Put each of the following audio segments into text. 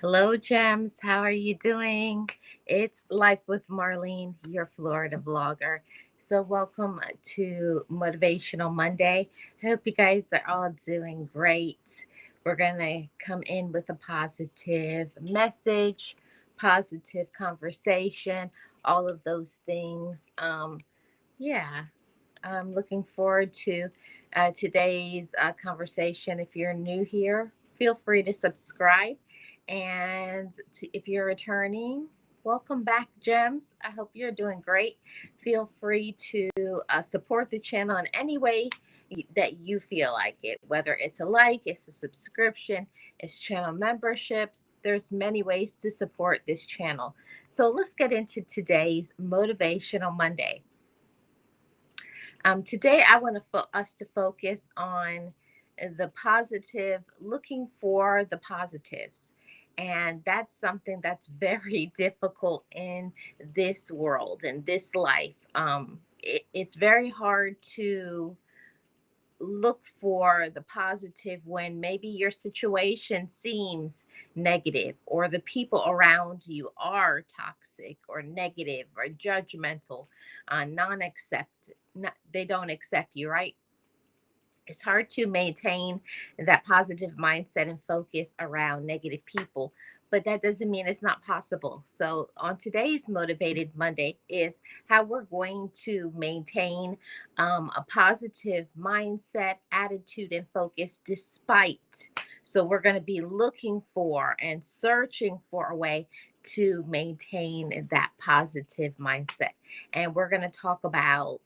Hello, Gems. How are you doing? It's Life with Marlene, your Florida vlogger. So, welcome to Motivational Monday. I hope you guys are all doing great. We're going to come in with a positive message, positive conversation, all of those things. Yeah, I'm looking forward to today's conversation. If you're new here, feel free to subscribe. And if you're returning, welcome back, Gems. I hope you're doing great. Feel free to support the channel in any way that you feel like it, whether it's a like, it's a subscription, it's channel memberships. There's many ways to support this channel. So let's get into today's Motivational Monday. Today, I want us to focus on the positive, looking for the positives. And that's something that's very difficult in this world, in this life. It's very hard to look for the positive when maybe your situation seems negative or the people around you are toxic or negative or judgmental, non-accept they don't accept you, right? It's hard to maintain that positive mindset and focus around negative people, but that doesn't mean it's not possible. So on today's Motivated Monday is how we're going to maintain a positive mindset, attitude, and focus despite. So we're going to be looking for and searching for a way to maintain that positive mindset. And we're going to talk about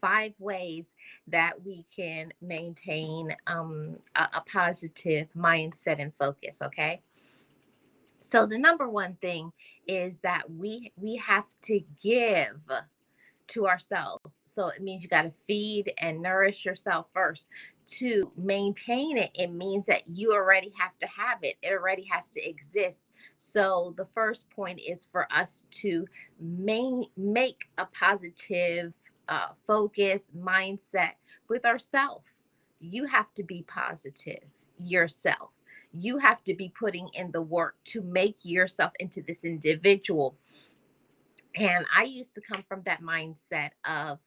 5 ways that we can maintain a positive mindset and focus. Okay, so the number one thing is that we have to give to ourselves. So it means you got to feed and nourish yourself first. To maintain it, it means that you already have to have it, it already has to exist. So the first point is for us to make a positive focus mindset with ourselves. You have to be positive yourself. You have to be putting in the work to make yourself into this individual. And I used to come from that mindset of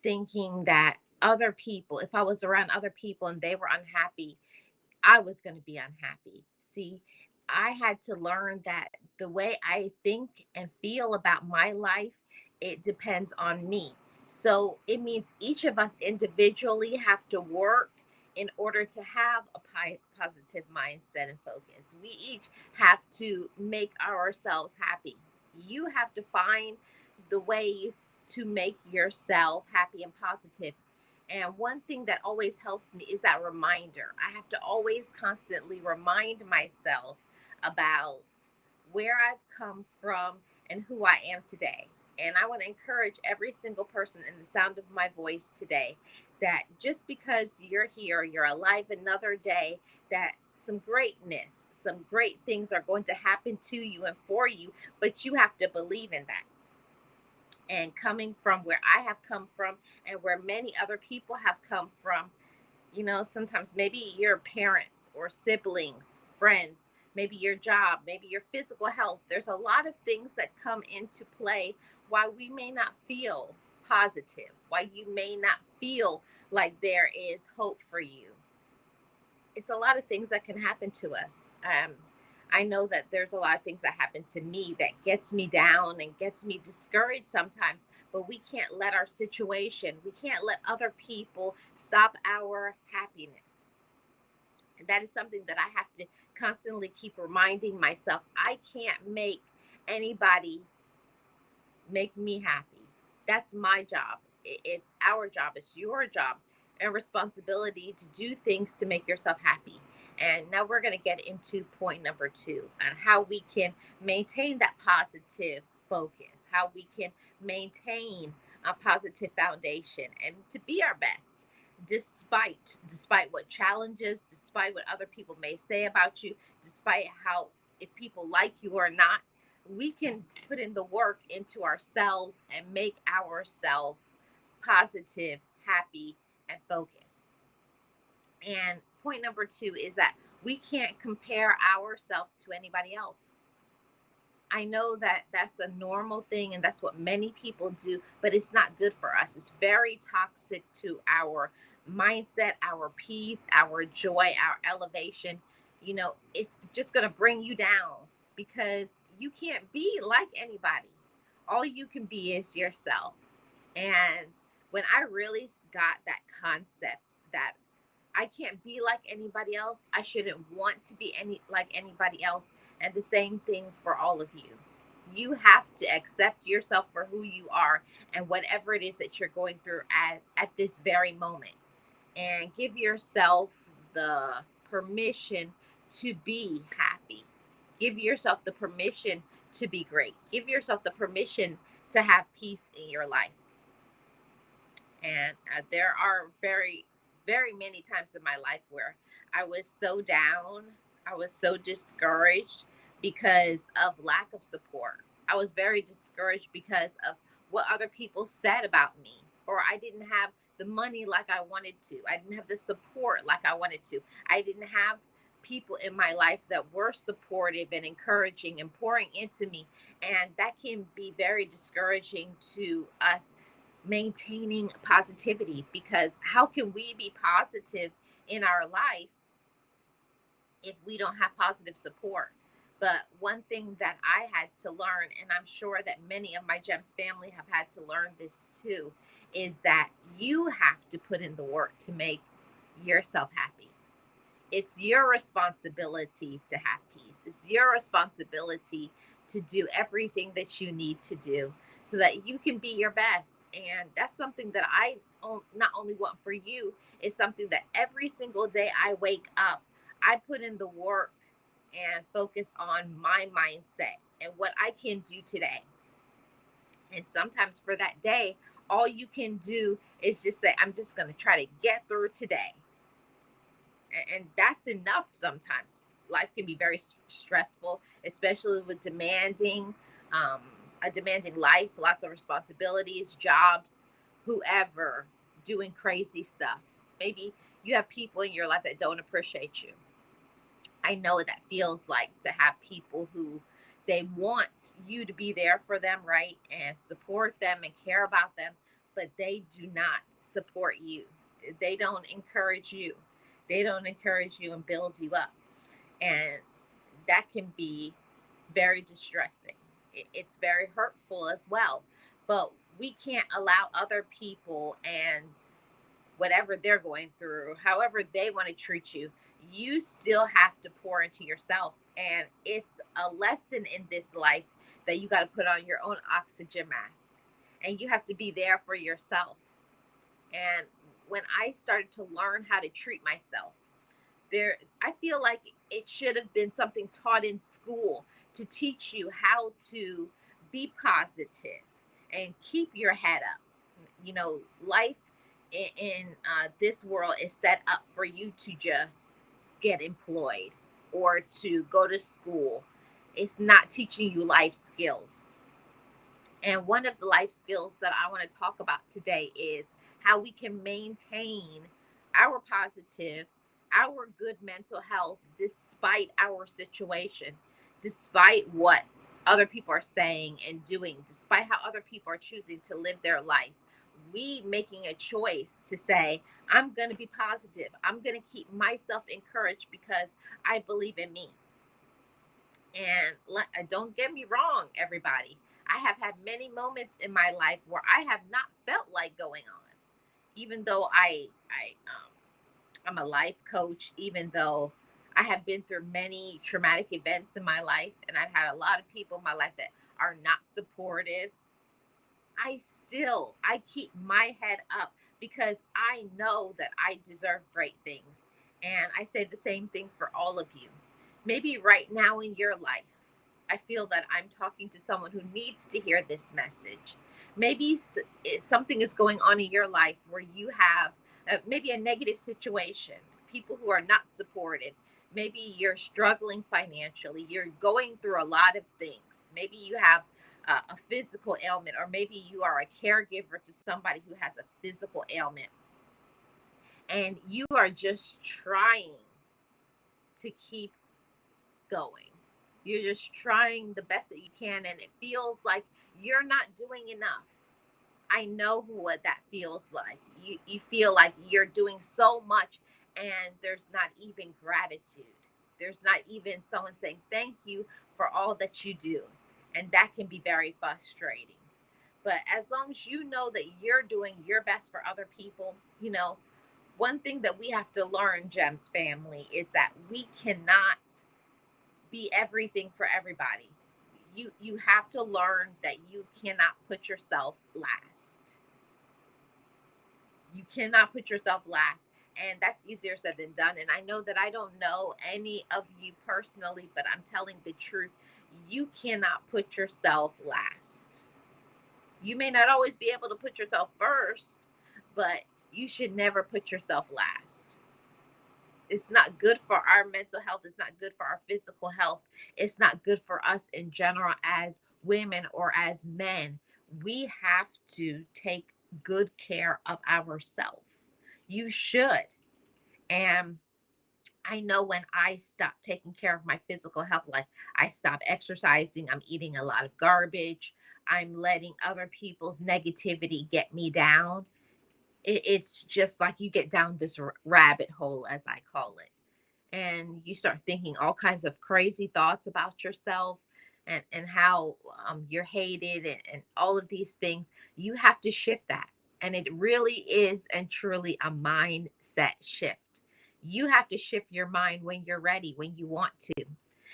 thinking that other people, if I was around other people and they were unhappy, I was going to be unhappy. See, I had to learn that the way I think and feel about my life, it depends on me. So it means each of us individually have to work in order to have a positive mindset and focus. We each have to make ourselves happy. You have to find the ways to make yourself happy and positive. And one thing that always helps me is that reminder. I have to always constantly remind myself about where I've come from and who I am today. And I want to encourage every single person in the sound of my voice today that just because you're here, you're alive another day, that some greatness, some great things are going to happen to you and for you, but you have to believe in that. And coming from where I have come from and where many other people have come from, sometimes maybe your parents or siblings, friends, maybe your job, maybe your physical health. There's a lot of things that come into play why we may not feel positive, why you may not feel like there is hope for you. It's a lot of things that can happen to us. Um, I know that there's a lot of things that happen to me that gets me down and gets me discouraged sometimes, but we can't let our situation, we can't let other people stop our happiness. And that is something that I have to constantly keep reminding myself. I can't make anybody make me happy. That's my job. It's our job. It's your job and responsibility to do things to make yourself happy. And now we're going to get into point number 2 on how we can maintain that positive focus, how we can maintain a positive foundation and to be our best despite what challenges, despite what other people may say about you, despite how if people like you or not, we can put in the work into ourselves and make ourselves positive, happy, and focused. And point number 2 is that We can't compare ourselves to anybody else. I know that that's a normal thing and that's what many people do, but it's not good for us. It's very toxic to our mindset, our peace, our joy, our elevation. It's just going to bring you down because you can't be like anybody. All you can be is yourself. And when I really got that concept that I can't be like anybody else. I shouldn't want to be like anybody else. And the same thing for all of you. You have to accept yourself for who you are and whatever it is that you're going through at this very moment. And give yourself the permission to be happy. Give yourself the permission to be great. Give yourself the permission to have peace in your life. And there are very, very many times in my life where I was so down, I was so discouraged because of lack of support. I was very discouraged because of what other people said about me, or I didn't have the money like I wanted to. I didn't have the support like I wanted to. I didn't have people in my life that were supportive and encouraging and pouring into me. And that can be very discouraging to us maintaining positivity, because how can we be positive in our life if we don't have positive support? But one thing that I had to learn, and I'm sure that many of my GEMS family have had to learn this too, is that you have to put in the work to make yourself happy. It's your responsibility to have peace. It's your responsibility to do everything that you need to do so that you can be your best. And that's something that I not only want for you, it's something that every single day I wake up, I put in the work and focus on my mindset and what I can do today. And sometimes for that day, all you can do is just say, I'm just going to try to get through today. And that's enough sometimes. Life can be very stressful, especially with um, a demanding life, lots of responsibilities, jobs, whoever doing crazy stuff. Maybe you have people in your life that don't appreciate you. I know what that feels like to have people who they want you to be there for them, right? And support them and care about them, but they do not support you. They don't encourage you. They don't encourage you and build you up. And that can be very distressing. It's very hurtful as well. But we can't allow other people and whatever they're going through, however they want to treat you, you still have to pour into yourself. And it's a lesson in this life that you got to put on your own oxygen mask and you have to be there for yourself. And when I started to learn how to treat myself, I feel like it should have been something taught in school to teach you how to be positive and keep your head up. Life in this world is set up for you to just get employed or to go to school. It's not teaching you life skills. And one of the life skills that I want to talk about today is how we can maintain our positive, our good mental health despite our situation, despite what other people are saying and doing, despite how other people are choosing to live their life. We making a choice to say, I'm going to be positive. I'm going to keep myself encouraged because I believe in me. And don't get me wrong, everybody. I have had many moments in my life where I have not felt like going on, even though I'm a life coach, even though I have been through many traumatic events in my life, and I've had a lot of people in my life that are not supportive. I keep my head up because I know that I deserve great things. And I say the same thing for all of you. Maybe right now in your life, I feel that I'm talking to someone who needs to hear this message. Maybe something is going on in your life where you have maybe a negative situation, people who are not supportive. Maybe you're struggling financially, you're going through a lot of things. Maybe you have a physical ailment, or maybe you are a caregiver to somebody who has a physical ailment, and you are just trying to keep going. You're just trying the best that you can, and it feels like you're not doing enough. I know what that feels like. You feel like you're doing so much and there's not even gratitude. There's not even someone saying thank you for all that you do. And that can be very frustrating. But as long as you know that you're doing your best for other people, one thing that we have to learn, Gems family, is that we cannot be everything for everybody. You have to learn that you cannot put yourself last. You cannot put yourself last. And that's easier said than done. And I know that I don't know any of you personally, but I'm telling the truth. You cannot put yourself last. You may not always be able to put yourself first, but you should never put yourself last. It's not good for our mental health. It's not good for our physical health. It's not good for us in general as women or as men. We have to take good care of ourselves. You should. And I know when I stopped taking care of my physical health, like I stopped exercising, I'm eating a lot of garbage, I'm letting other people's negativity get me down. It's just like you get down this rabbit hole, as I call it, and you start thinking all kinds of crazy thoughts about yourself and how you're hated and all of these things. You have to shift that. And it really is and truly a mindset shift. You have to shift your mind when you're ready, when you want to.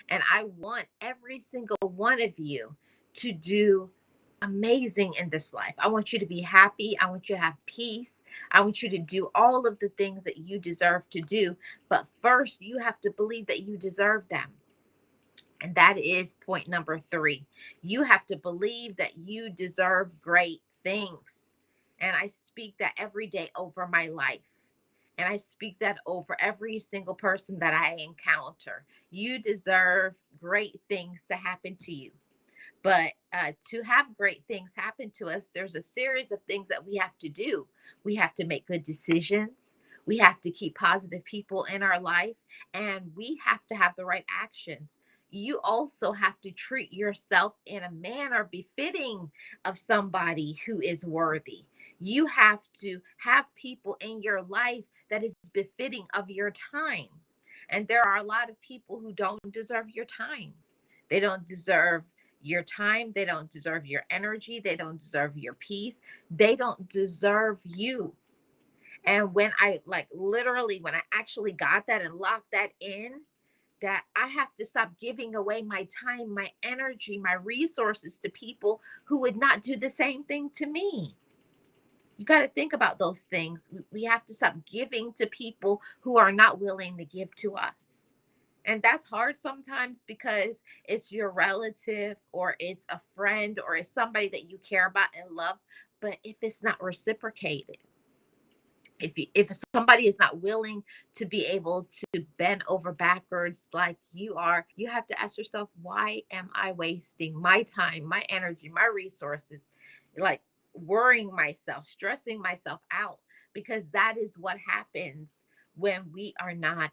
And I want every single one of you to do amazing in this life. I want you to be happy. I want you to have peace. I want you to do all of the things that you deserve to do. But first, you have to believe that you deserve them. And that is point number 3. You have to believe that you deserve great things. And I speak that every day over my life. And I speak that over every single person that I encounter. You deserve great things to happen to you. But to have great things happen to us, there's a series of things that we have to do. We have to make good decisions. We have to keep positive people in our life, and we have to have the right actions. You also have to treat yourself in a manner befitting of somebody who is worthy. You have to have people in your life that is befitting of your time. And there are a lot of people who don't deserve your time. They don't deserve your time. They don't deserve your energy. They don't deserve your peace. They don't deserve you. And when I literally, when I actually got that and locked that in, that I have to stop giving away my time, my energy, my resources to people who would not do the same thing to me. You got to think about those things. We have to stop giving to people who are not willing to give to us. And that's hard sometimes because it's your relative or it's a friend or it's somebody that you care about and love. But if it's not reciprocated, if somebody is not willing to be able to bend over backwards like you are, you have to ask yourself, why am I wasting my time, my energy, my resources, like worrying myself, stressing myself out? Because that is what happens when we are not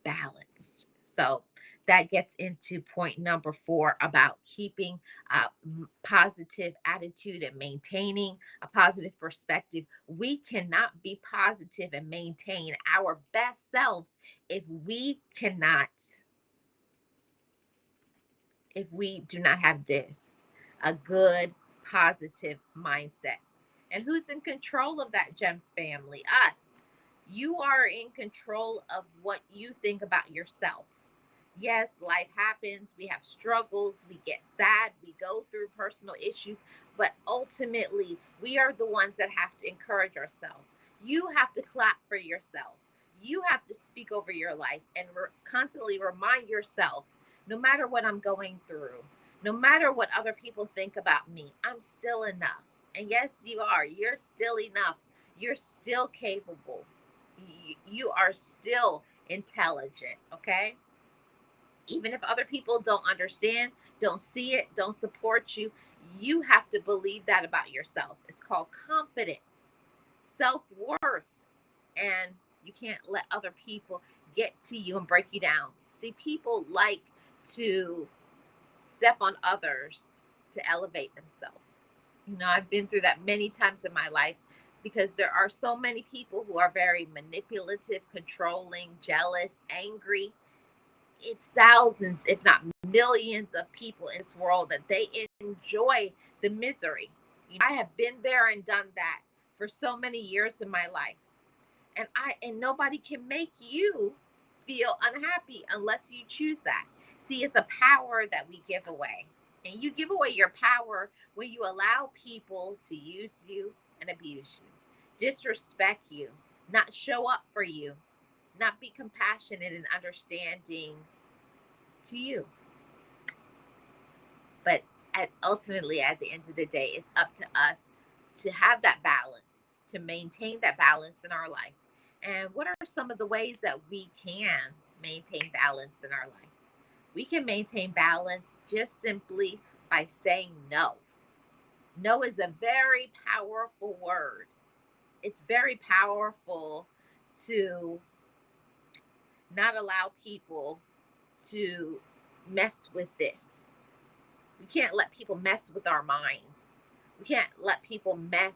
balanced. So that gets into point number 4 about keeping a positive attitude and maintaining a positive perspective. We cannot be positive and maintain our best selves if we do not have this, a good positive mindset. And who's in control of that, Gems family? Us. You are in control of what you think about yourself. Yes, life happens. We have struggles. We get sad. We go through personal issues. But ultimately, we are the ones that have to encourage ourselves. You have to clap for yourself. You have to speak over your life and constantly remind yourself, no matter what I'm going through, no matter what other people think about me, I'm still enough. And yes, you are. You're still enough. You're still capable. You are still intelligent. Okay, even if other people don't understand, don't see it, don't support you, you have to believe that about yourself. It's called confidence, self worth, and you can't let other people get to you and break you down. See, people like to step on others to elevate themselves. I've been through that many times in my life because there are so many people who are very manipulative, controlling, jealous, angry. It's thousands, if not millions, of people in this world that they enjoy the misery. I have been there and done that for so many years in my life. And nobody can make you feel unhappy unless you choose that. See, it's a power that we give away. And you give away your power when you allow people to use you and abuse you, disrespect you, not show up for you, not be compassionate and understanding to you. But ultimately, at the end of the day, it's up to us to have that balance, to maintain that balance in our life. And what are some of the ways that we can maintain balance in our life? We can maintain balance just simply by saying no. No is a very powerful word. It's very powerful to not allow people to mess with this. We can't let people mess with our minds. We can't let people mess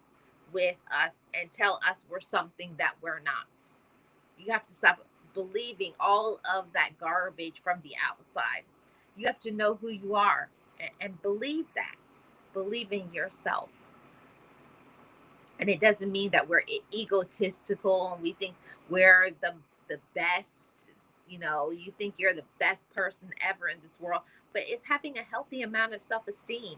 with us and tell us we're something that we're not. You have to stop believing all of that garbage from the outside. You have to know who you are and believe that. Believe in yourself. And it doesn't mean that we're egotistical and we think we're the best. You think you're the best person ever in this world, but it's having a healthy amount of self-esteem,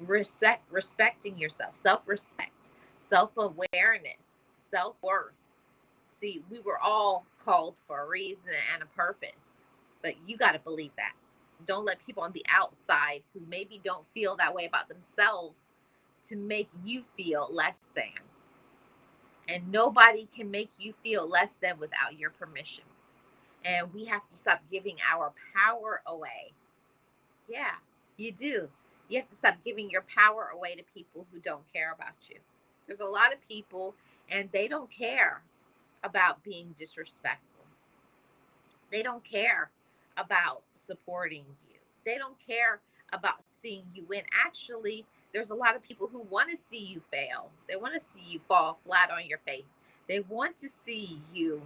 respecting yourself, self-respect, self-awareness, self-worth. See, we were all called for a reason and a purpose, but you got to believe that. Don't let people on the outside who maybe don't feel that way about themselves to make you feel less than. And nobody can make you feel less than without your permission. And we have to stop giving our power away. Yeah, you do. You have to stop giving your power away to people who don't care about you. There's a lot of people and they don't care about being disrespectful. They don't care about supporting you. They don't care about seeing you win. Actually, there's a lot of people who want to see you fail. They want to see you fall flat on your face. They want to see you,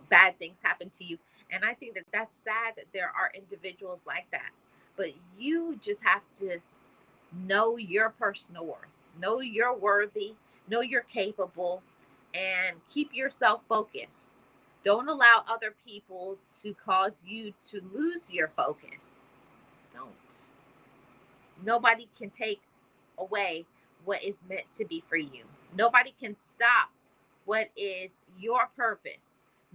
bad things happen to you. And I think that that's sad that there are individuals like that. But you just have to know your personal worth, know you're worthy, know you're capable, and keep yourself focused. Don't allow other people to cause you to lose your focus. Don't. Nobody can take away what is meant to be for you. Nobody can stop what is your purpose.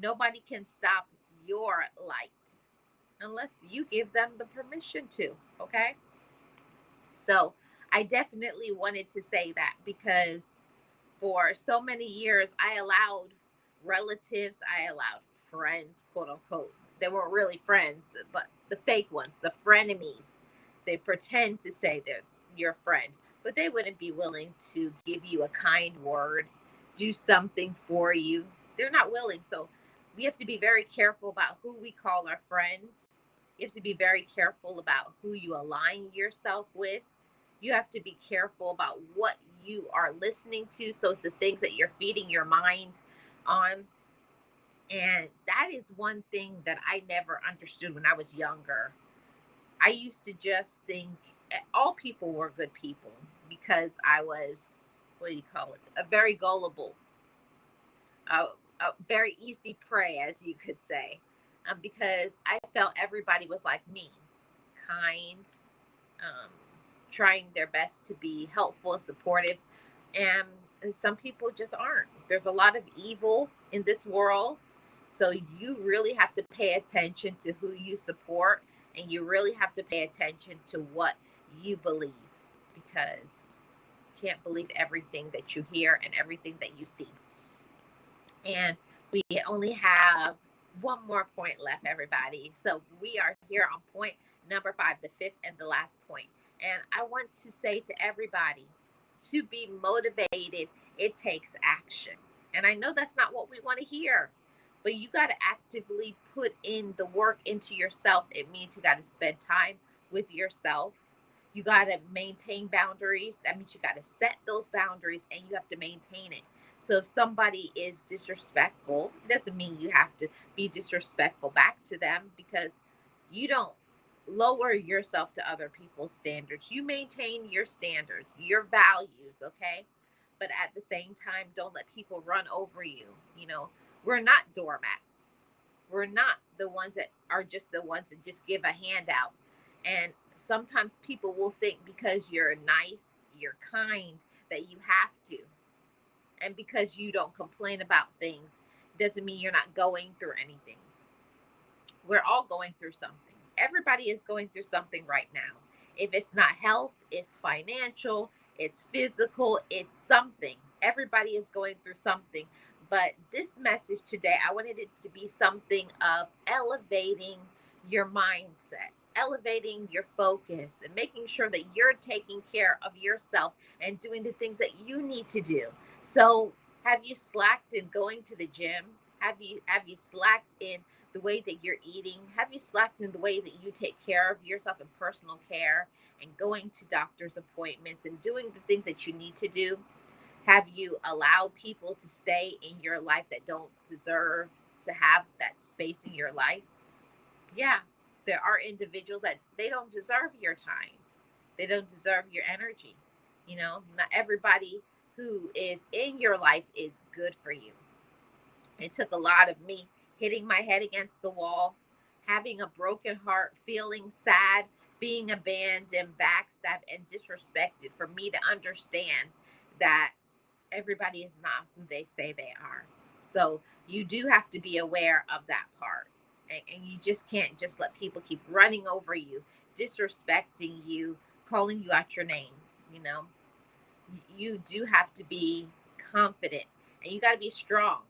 Nobody can stop your light unless you give them the permission to, okay? So I definitely wanted to say that because for so many years, I allowed relatives, I allowed friends, quote unquote. They weren't really friends, but the fake ones, the frenemies. They pretend to say they're your friend, but they wouldn't be willing to give you a kind word, do something for you. They're not willing. So we have to be very careful about who we call our friends. You have to be very careful about who you align yourself with. You have to be careful about what you are listening to. So it's the things that you're feeding your mind on. And that is one thing that I never understood when I was younger. I used to just think all people were good people because I was, what do you call it, a very gullible, a very easy prey, as you could say, because I felt everybody was like me, kind, um, trying their best to be helpful and supportive. And some people just aren't. There's a lot of evil in this world. So you really have to pay attention to who you support, and you really have to pay attention to what you believe, because you can't believe everything that you hear and everything that you see. And we only have one more point left, everybody. So we are here on point number 5, the fifth and the last point. And I want to say to everybody, to be motivated, it takes action. And I know that's not what we want to hear, but you got to actively put in the work into yourself. It means you got to spend time with yourself. You got to maintain boundaries. That means you got to set those boundaries and you have to maintain it. So if somebody is disrespectful, it doesn't mean you have to be disrespectful back to them, because you don't lower yourself to other people's standards. You maintain your standards, your values, okay? But at the same time, don't let people run over you. You know, we're not doormats. We're not the ones that are just the ones that just give a handout. And sometimes people will think because you're nice, you're kind, that you have to. And because you don't complain about things doesn't mean you're not going through anything. We're all going through something. Everybody is going through something right now. If it's not health, it's financial, it's physical, it's something. Everybody is going through something. But this message today, I wanted it to be something of elevating your mindset, elevating your focus, and making sure that you're taking care of yourself and doing the things that you need to do. So, have you slacked in going to the gym? Have you slacked in the way that you're eating? Have you slacked in the way that you take care of yourself in personal care and going to doctor's appointments and doing the things that you need to do? Have you allowed people to stay in your life that don't deserve to have that space in your life? Yeah, there are individuals that they don't deserve your time. They don't deserve your energy. You know, not everybody who is in your life is good for you. It took a lot of me hitting my head against the wall, having a broken heart, feeling sad, being abandoned, backstabbed, and disrespected for me to understand that everybody is not who they say they are. So you do have to be aware of that part. And you just can't just let people keep running over you, disrespecting you, calling you out your name. You know, you do have to be confident and you got to be strong.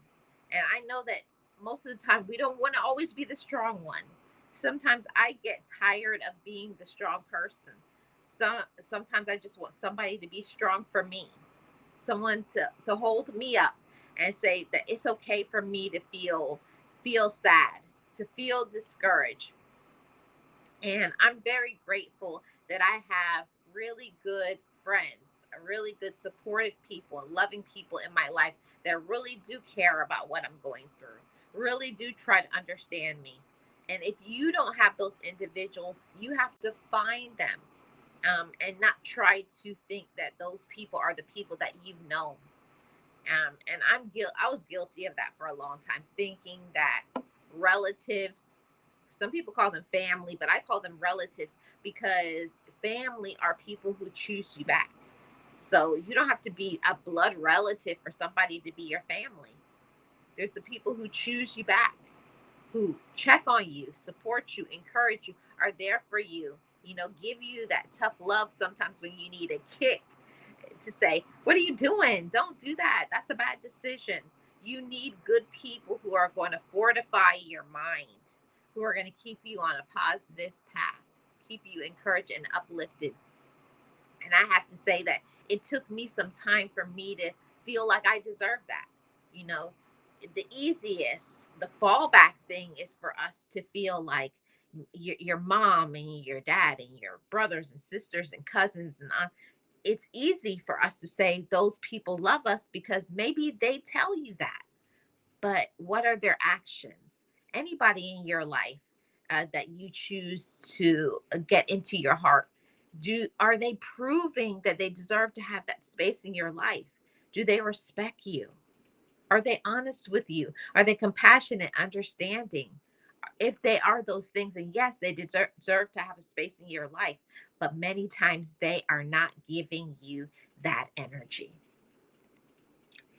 And I know that most of the time we don't want to always be the strong one. Sometimes I get tired of being the strong person. Some Sometimes I just want somebody to be strong for me, someone to hold me up and say that it's okay for me to feel sad, to feel discouraged. And I'm very grateful that I have really good friends, really good supportive people, and loving people in my life that really do care about what I'm going through, really do try to understand me. And if you don't have those individuals, you have to find them, and not try to think that those people are the people that you've known. And I was guilty of that for a long time, thinking that relatives, some people call them family, but I call them relatives, because family are people who choose you back. So you don't have to be a blood relative for somebody to be your family. There's the people who choose you back, who check on you, support you, encourage you, are there for you, give you that tough love sometimes when you need a kick, to say, what are you doing? Don't do that. That's a bad decision. You need good people who are going to fortify your mind, who are going to keep you on a positive path, keep you encouraged and uplifted. And I have to say that it took me some time for me to feel like I deserve that. You know, the easiest, the fallback thing is for us to feel like your mom and your dad and your brothers and sisters and cousins and it's easy for us to say those people love us because maybe they tell you that. But what are their actions? Anybody in your life that you choose to get into your heart, do are they proving that they deserve to have that space in your life? Do they respect you? Are they honest with you? Are they compassionate, understanding? If they are those things, and yes, they deserve to have a space in your life, but many times they are not giving you that energy.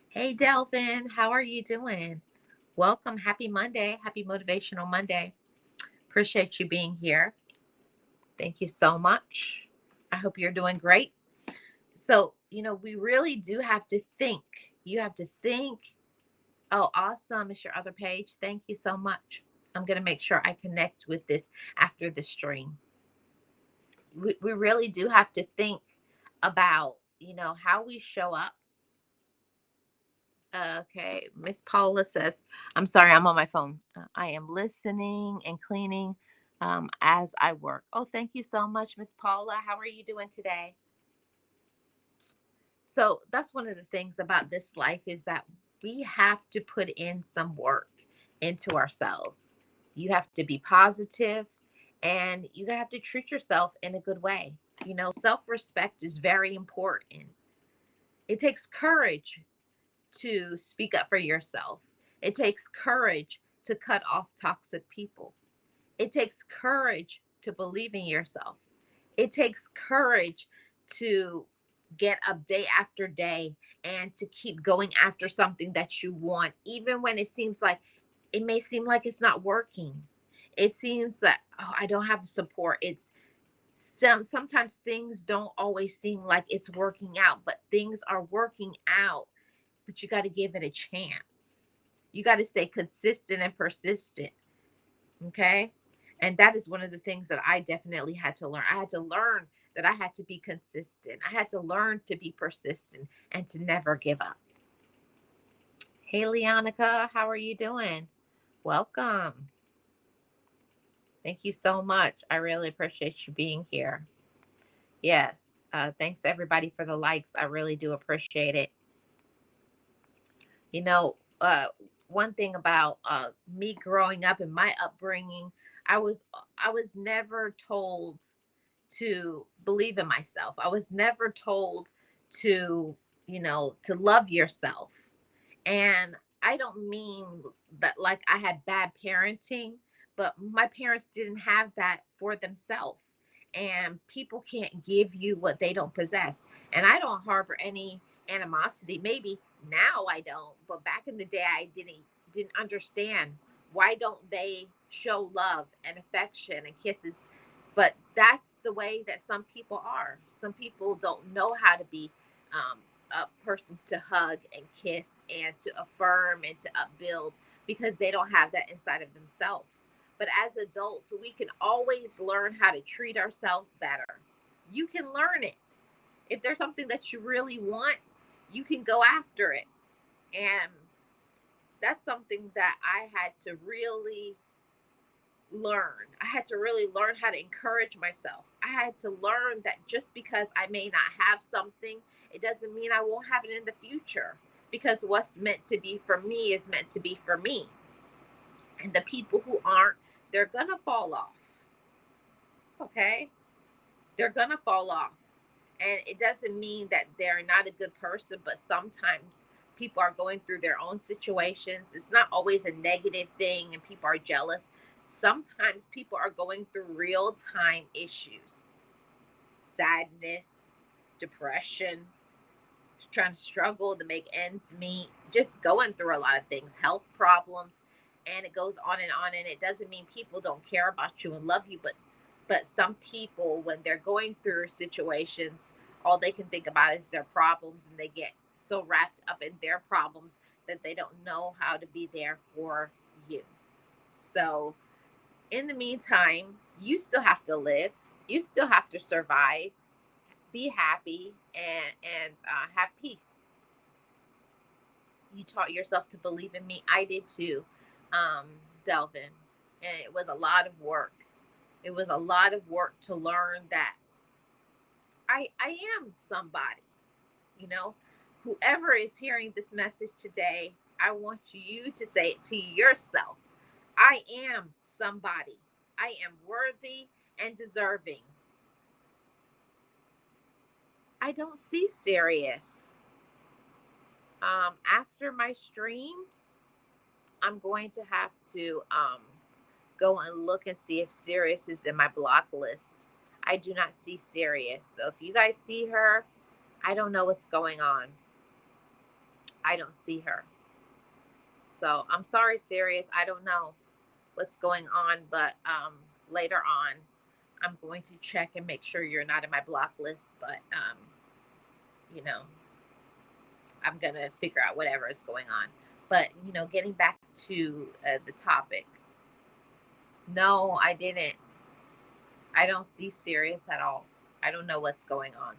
Hey, Delvin, how are you doing? Welcome. Happy Monday. Happy Motivational Monday. Appreciate you being here. Thank you so much. I hope you're doing great. So, we really do have to think. You have to think. Oh, awesome. It's your other page. Thank you so much. I'm going to make sure I connect with this after the stream. We really do have to think about, how we show up, Okay, Miss Paula says, I'm sorry, I'm on my phone. I am listening and cleaning as I work. Oh, thank you so much, Miss Paula. How are you doing today? So that's one of the things about this life is that we have to put in some work into ourselves. You have to be positive and you have to treat yourself in a good way. Self respect is very important. It takes courage to speak up for yourself, it takes courage to cut off toxic people, it takes courage to believe in yourself. It takes courage to get up day after day and to keep going after something that you want, even when it may seem like it's not working. It seems that, oh, I don't have support. Sometimes things don't always seem like it's working out, but things are working out. But you got to give it a chance. You got to stay consistent and persistent. Okay. And that is one of the things that I definitely had to learn. I had to learn that I had to be consistent. I had to learn to be persistent and to never give up. Hey, Leonica, how are you doing? Welcome. Thank you so much. I really appreciate you being here. Yes. Thanks everybody for the likes. I really do appreciate it. You know, one thing about me growing up and my upbringing, I was never told to believe in myself. I was never told to, to love yourself. And I don't mean that like I had bad parenting, but my parents didn't have that for themselves. And people can't give you what they don't possess. And I don't harbor any animosity. Maybe now I don't, but back in the day I didn't understand why don't they show love and affection and kisses. But that's the way that some people are. Some people don't know how to be um, a person to hug and kiss and to affirm and to upbuild because they don't have that inside of themselves. But as adults, we can always learn how to treat ourselves better. You can learn it. If there's something that you really want, you can go after it. And that's something that I had to really learn. I had to really learn how to encourage myself. I had to learn that just because I may not have something, it doesn't mean I won't have it in the future. Because what's meant to be for me is meant to be for me. And the people who aren't, they're going to fall off. Okay? They're going to fall off. And it doesn't mean that they're not a good person, but sometimes people are going through their own situations. It's not always a negative thing and people are jealous. Sometimes people are going through real time issues, sadness, depression, trying to struggle to make ends meet, just going through a lot of things, health problems, and it goes on and on. And it doesn't mean people don't care about you and love you, but some people, when they're going through situations, all they can think about is their problems, and they get so wrapped up in their problems that they don't know how to be there for you. So, in the meantime, you still have to live. You still have to survive, be happy, and have peace. You taught yourself to believe in me. I did too, um, Delvin. And it was a lot of work. It was a lot of work to learn that I am somebody, you know. Whoever is hearing this message today, I want you to say it to yourself. I am somebody. I am worthy and deserving. I don't see Sirius. After my stream, I'm going to have to go and look and see if Sirius is in my block list. I do not see Sirius. So if you guys see her, I don't know what's going on. I don't see her. So I'm sorry, Sirius. I don't know what's going on, but later on, I'm going to check and make sure you're not in my block list. But you know, I'm gonna figure out whatever is going on. But getting back to the topic, no, I didn't. I don't see Sirius at all. I don't know what's going on.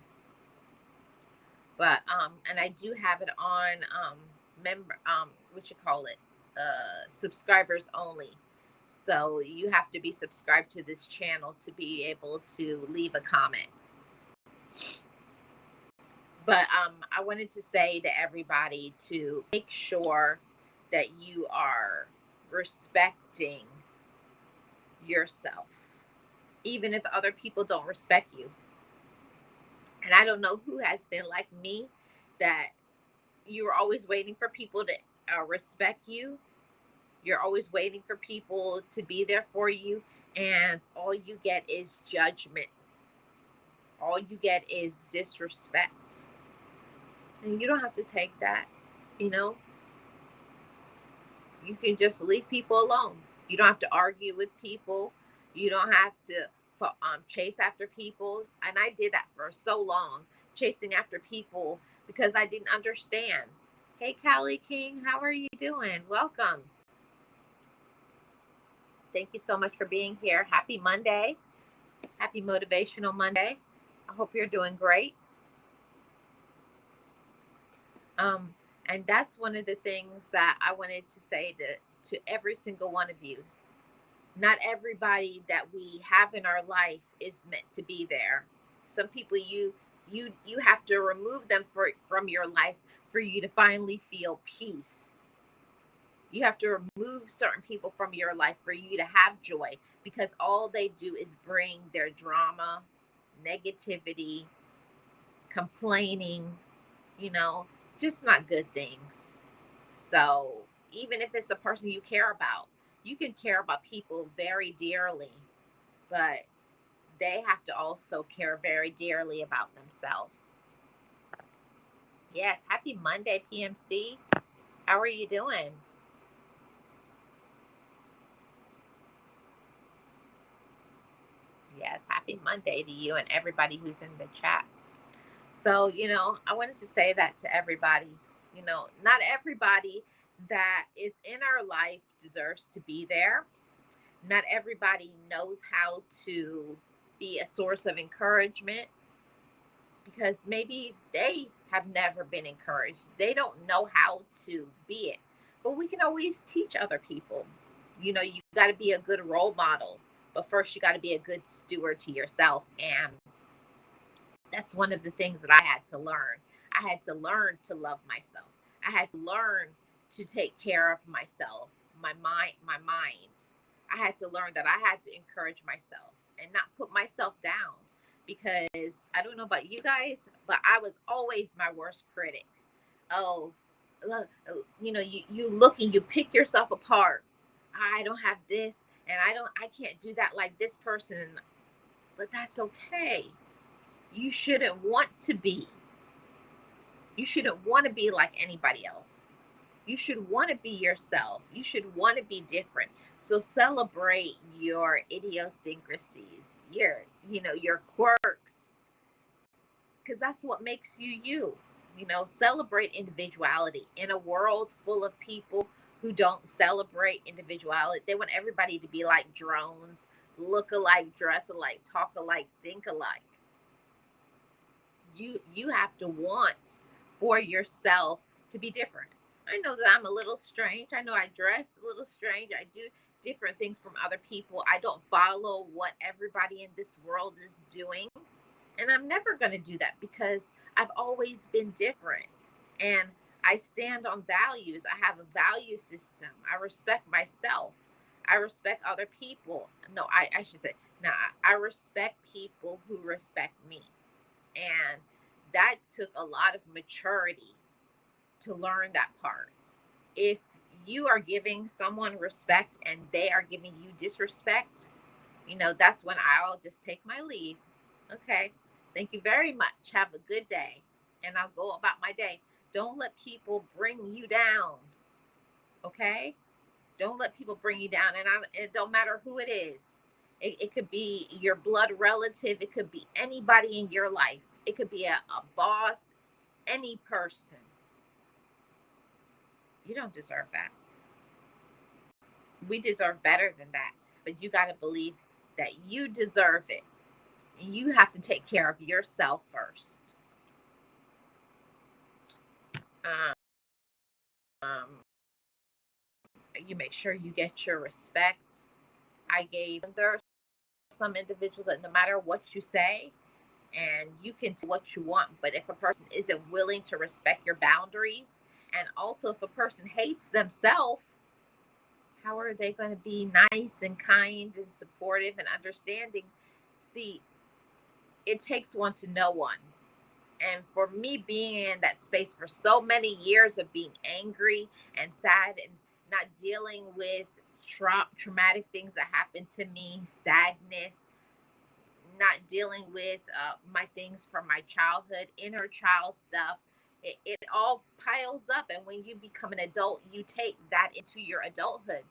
But and I do have it on. member, what you call it, subscribers only. So you have to be subscribed to this channel to be able to leave a comment. But I wanted to say to everybody to make sure that you are respecting yourself, even if other people don't respect you. And I don't know who has been like me, that you're always waiting for people to respect you. You're always waiting for people to be there for you, and all you get is judgments. All you get is disrespect. And you don't have to take that, you know. You can just leave people alone. You don't have to argue with people. You don't have to chase after people. And I did that for so long, chasing after people because I didn't understand. Hey, Callie King, how are you doing? Welcome. Thank you so much for being here. Happy Monday. Happy Motivational Monday. I hope you're doing great. And that's one of the things that I wanted to say to every single one of you. Not everybody that we have in our life is meant to be there. Some people you have to remove them from your life for you to finally feel peace. You have to remove certain people from your life for you to have joy, because all they do is bring their drama, negativity, complaining, you know, just not good things. So, even if it's a person you care about, you can care about people very dearly, but they have to also care very dearly about themselves. Yes, happy Monday, PMC. How are you doing? Yes, happy Monday to you and everybody who's in the chat. So, I wanted to say that to everybody. Not everybody that is in our life deserves to be there. Not everybody knows how to be a source of encouragement, because maybe they have never been encouraged. They don't know how to be it. But we can always teach other people. You got to be a good role model, but first you got to be a good steward to yourself. And that's one of the things that I had to learn. I had to learn to love myself. I had to learn to take care of myself, my mind. I had to learn that I had to encourage myself and not put myself down, because I don't know about you guys, but I was always my worst critic. Oh, look, you look and you pick yourself apart. I don't have this, and I can't do that like this person. But that's okay. You shouldn't want to be. You shouldn't want to be like anybody else. You should want to be yourself. You should want to be different. So celebrate your idiosyncrasies, your quirks, because that's what makes you you. Celebrate individuality in a world full of people who don't celebrate individuality. They want everybody to be like drones, look alike, dress alike, talk alike, think alike. You have to want for yourself to be different. I know that I'm a little strange. I know I dress a little strange. I do different things from other people. I don't follow what everybody in this world is doing. And I'm never going to do that, because I've always been different. And I stand on values. I have a value system. I respect myself. I respect other people. No, I should say, no, I respect people who respect me. And that took a lot of maturity to learn that part. If you are giving someone respect and they are giving you disrespect, that's when I'll just take my leave. Okay. Thank you very much. Have a good day. And I'll go about my day. Don't let people bring you down. Okay. Don't let people bring you down. And it don't matter who it is. It could be your blood relative. It could be anybody in your life. It could be a boss, any person. You don't deserve that. We deserve better than that. But you got to believe that you deserve it. And you have to take care of yourself first. You make sure you get your respect. I gave, there are some individuals that no matter what you say, and you can do what you want, but if a person isn't willing to respect your boundaries, and also if a person hates themselves, how are they going to be nice and kind and supportive and understanding? See, it takes one to know one. And for me, being in that space for so many years of being angry and sad and not dealing with traumatic things that happened to me, sadness, not dealing with my things from my childhood, inner child stuff, it all piles up. And when you become an adult, you take that into your adulthood.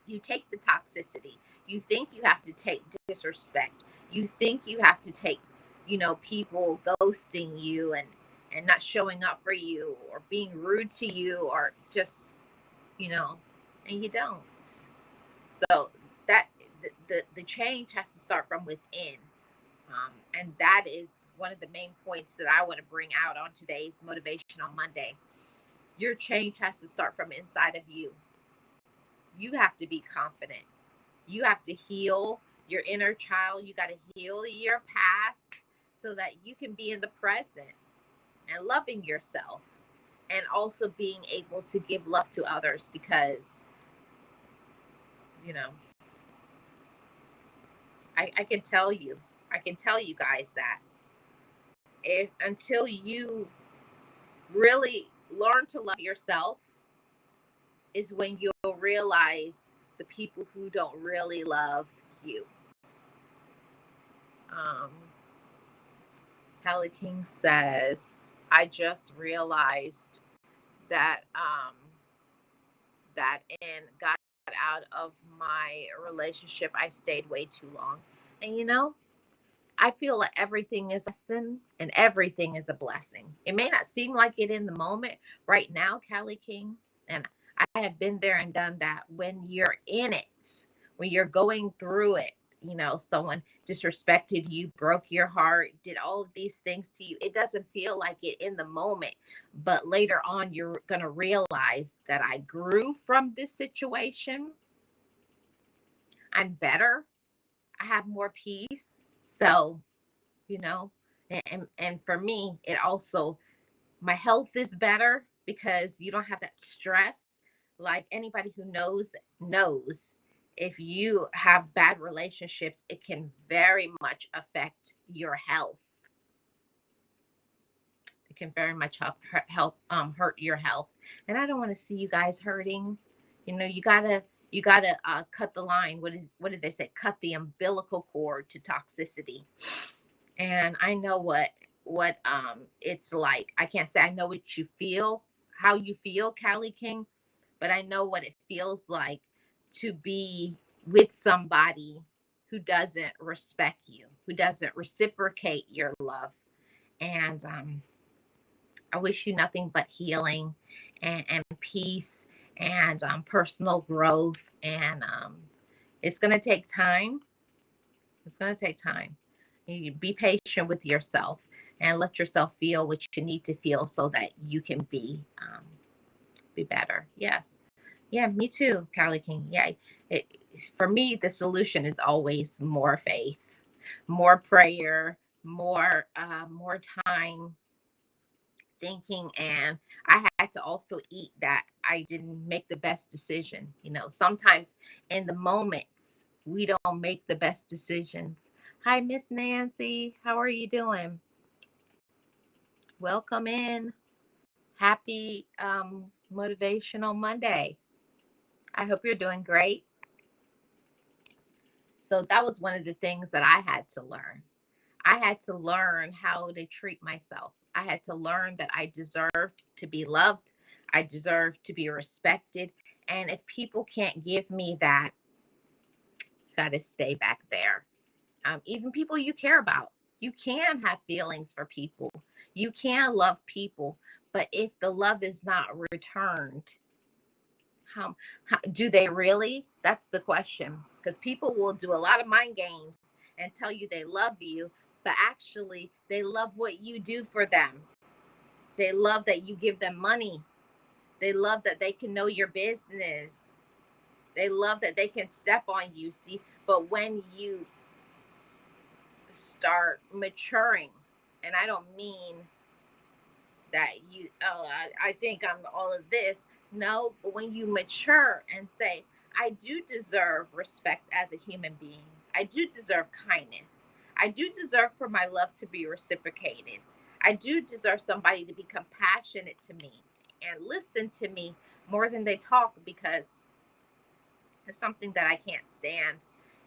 You take the toxicity. You think you have to take disrespect. You think you have to take, people ghosting you and not showing up for you or being rude to you or just, you know, and you don't. So that the change has to start from within. And that is one of the main points that I want to bring out on today's Motivational Monday. Your change has to start from inside of you. You have to be confident. You have to heal your inner child. You got to heal your past so that you can be in the present and loving yourself and also being able to give love to others because, you know, I can tell you, guys that if until you really learn to love yourself is when you'll realize the people who don't really love you. Um, Kelly King says, I just realized that that and got out of my relationship. I stayed way too long. And I feel like everything is a lesson and everything is a blessing. It may not seem like it in the moment right now, Kelly King, and I have been there and done that. When you're in it, when you're going through it, someone disrespected you, broke your heart, did all of these things to you. It doesn't feel like it in the moment, but later on, you're going to realize that I grew from this situation. I'm better. I have more peace. So, you know, and for me, it also, my health is better because you don't have that stress. Like anybody who knows if you have bad relationships, it can very much affect your health. It can very much hurt your health. And I don't want to see you guys hurting. You gotta cut the line. What did they say? Cut the umbilical cord to toxicity. And I know what it's like. I can't say I know what you feel, how you feel, Callie King, but I know what it feels like to be with somebody who doesn't respect you, who doesn't reciprocate your love. And I wish you nothing but healing and peace and personal growth. And it's going to take time. It's going to take time. You be patient with yourself and let yourself feel what you need to feel so that you can be better. Yes. Yeah, me too, Carly King. Yeah, it, for me, the solution is always more faith, more prayer, more time thinking, and I had to also eat that I didn't make the best decision. Sometimes in the moments we don't make the best decisions. Hi, Miss Nancy. How are you doing? Welcome in. Happy Motivational Monday. I hope you're doing great. So that was one of the things that I had to learn. I had to learn how to treat myself. I had to learn that I deserved to be loved. I deserved to be respected. And if people can't give me that, got to stay back there. Even people you care about, you can have feelings for people. You can love people. But if the love is not returned, how do they really? That's the question. Because people will do a lot of mind games and tell you they love you, but actually they love what you do for them. They love that you give them money. They love that they can know your business. They love that they can step on you. See, but when you start maturing, and I don't mean that I think I'm all of this. No, but when you mature and say, I do deserve respect as a human being, I do deserve kindness, I do deserve for my love to be reciprocated, I do deserve somebody to be compassionate to me and listen to me more than they talk, because it's something that I can't stand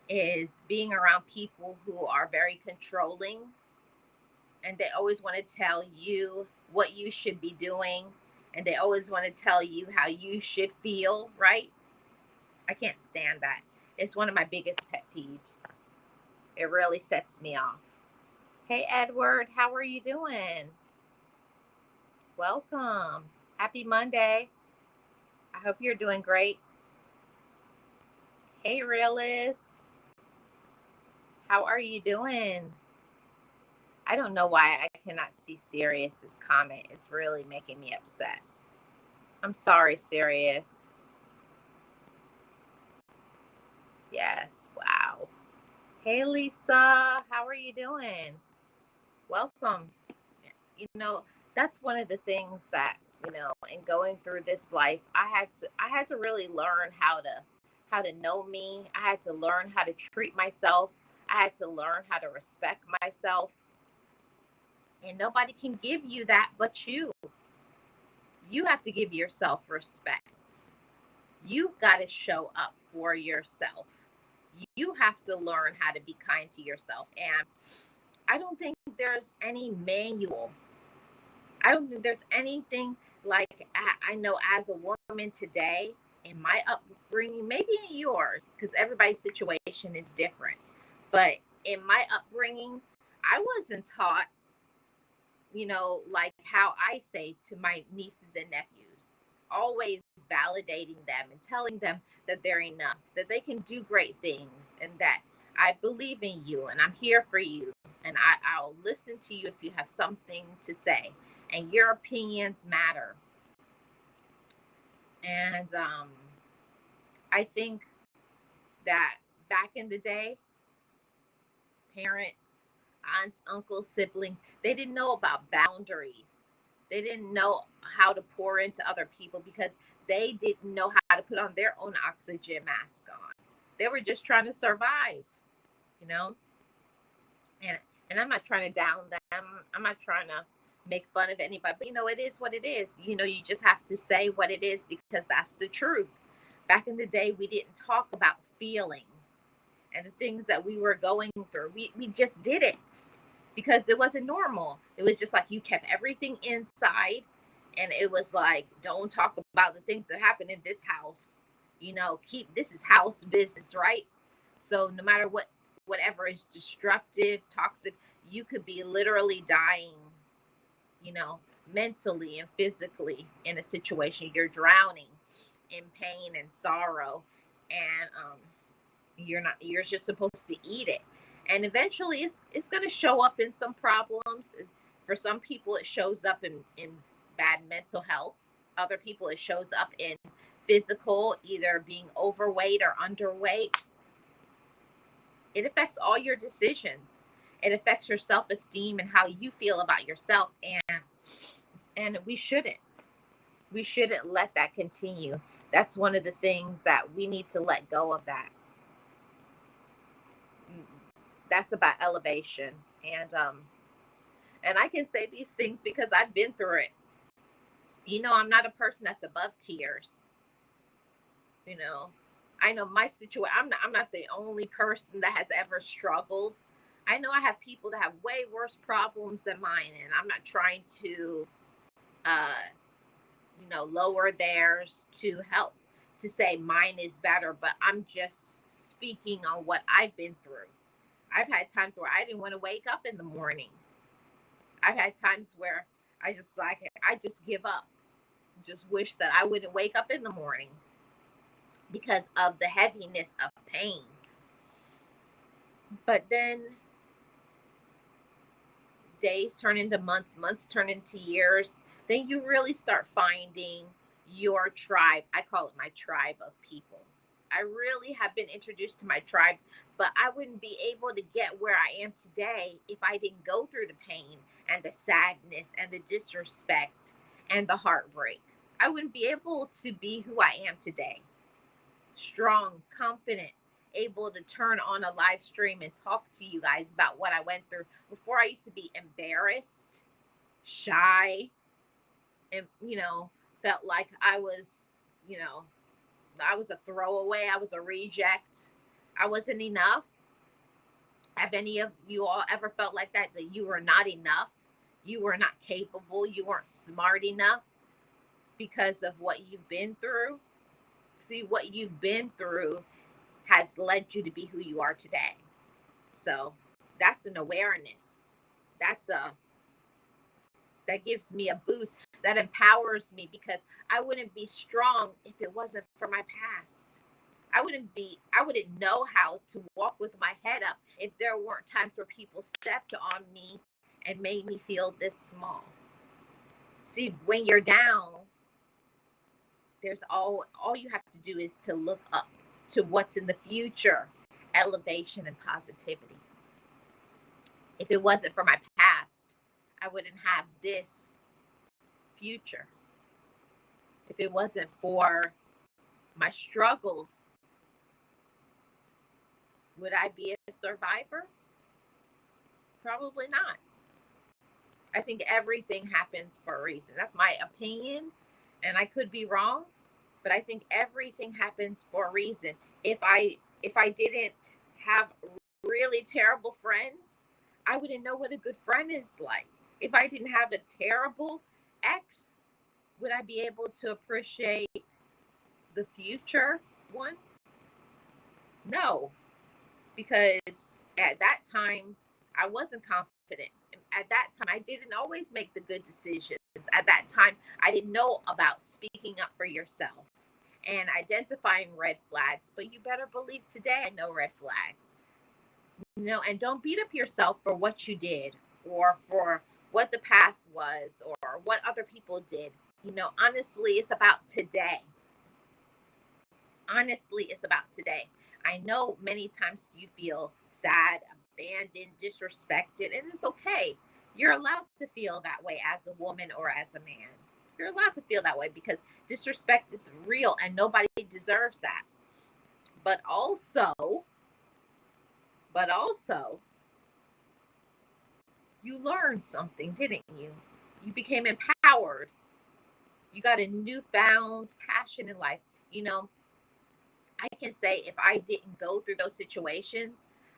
is being around people who are very controlling, and they always want to tell you what you should be doing, and they always want to tell you how you should feel, right? I can't stand that. It's one of my biggest pet peeves. It really sets me off. Hey, Edward, how are you doing? Welcome. Happy Monday. I hope you're doing great. Hey, Realist, how are you doing? I don't know why I cannot see Sirius's comment. It's really making me upset. I'm sorry, Sirius. Yes, wow. Hey, Lisa, how are you doing? Welcome. You know, that's one of the things that, in going through this life, I had to really learn how to know me. I had to learn how to treat myself. I had to learn how to respect myself. And nobody can give you that but you. You have to give yourself respect. You've got to show up for yourself. You have to learn how to be kind to yourself. And I don't think there's any manual. I don't think there's anything like I know as a woman today in my upbringing, maybe in yours, because everybody's situation is different. But in my upbringing, I wasn't taught, like how I say to my nieces and nephews, always validating them and telling them that they're enough, that they can do great things, and that I believe in you and I'm here for you. And I'll listen to you if you have something to say, and your opinions matter. And I think that back in the day, parents, aunts, uncles, siblings, they didn't know about boundaries. They didn't know how to pour into other people because they didn't know how to put on their own oxygen mask on. They were just trying to survive, you know? And I'm not trying to down them. I'm not trying to make fun of anybody. But it is what it is. You just have to say what it is because that's the truth. Back in the day, we didn't talk about feelings and the things that we were going through. We just did it because it wasn't normal. It was just like you kept everything inside, and it was like, don't talk about the things that happen in this house. Keep this is house business, right? So no matter whatever is destructive, toxic, you could be literally dying, you know, mentally and physically in a situation. You're drowning in pain and sorrow, and you're just supposed to eat it, and eventually it's going to show up in some problems. For some people it shows up in bad mental health. Other people it shows up in physical, either being overweight or underweight. It affects all your decisions. It affects your self-esteem and how you feel about yourself, and we shouldn't let that continue. That's one of the things that we need to let go of. That's about elevation. And I can say these things because I've been through it. I'm not a person that's above tears. you know I know my situation. I'm not the only person that has ever struggled. I know I have people that have way worse problems than mine, and I'm not trying to uh lower theirs to help to say mine is better, but I'm just speaking on what I've been through. I've had times where I didn't want to wake up in the morning. I've had times where I just give up. Just wish that I wouldn't wake up in the morning because of the heaviness of pain. But then days turn into months, months turn into years. Then you really start finding your tribe. I call it my tribe of people. I really have been introduced to my tribe, but I wouldn't be able to get where I am today if I didn't go through the pain and the sadness and the disrespect and the heartbreak. I wouldn't be able to be who I am today. Strong, confident, able to turn on a live stream and talk to you guys about what I went through. Before, I used to be embarrassed, shy, and, felt like I was, you know, I was a throwaway, I was a reject, I wasn't enough. Have any of you all ever felt like that? That you were not enough? You were not capable? You weren't smart enough because of what you've been through? See, what you've been through has led you to be who you are today. So that's an awareness. That's a that gives me a boost, that empowers me, because I wouldn't be strong if it wasn't for my past. I wouldn't know how to walk with my head up if there weren't times where people stepped on me and made me feel this small. See, when you're down, there's all you have to do is to look up to what's in the future, elevation and positivity. If it wasn't for my past, I wouldn't have this future. If it wasn't for my struggles, would I be a survivor? Probably not. I think everything happens for a reason. That's my opinion, and I could be wrong, but I think everything happens for a reason. If I didn't have really terrible friends, I wouldn't know what a good friend is like. If I didn't have a terrible ex, would I be able to appreciate the future one? No, because at that time I wasn't confident. At that time, I didn't always make the good decisions. At that time, I didn't know about speaking up for yourself and identifying red flags. But you better believe today I know red flags. And don't beat up yourself for what you did or for what the past was or what other people did. Honestly, it's about today. Honestly, it's about today. I know many times you feel sad, abandoned, disrespected, and it's okay. You're allowed to feel that way as a woman or as a man. You're allowed to feel that way because disrespect is real and nobody deserves that. But also, you learned something, didn't you? You became empowered. You got a newfound passion in life. You know, I can say if I didn't go through those situations,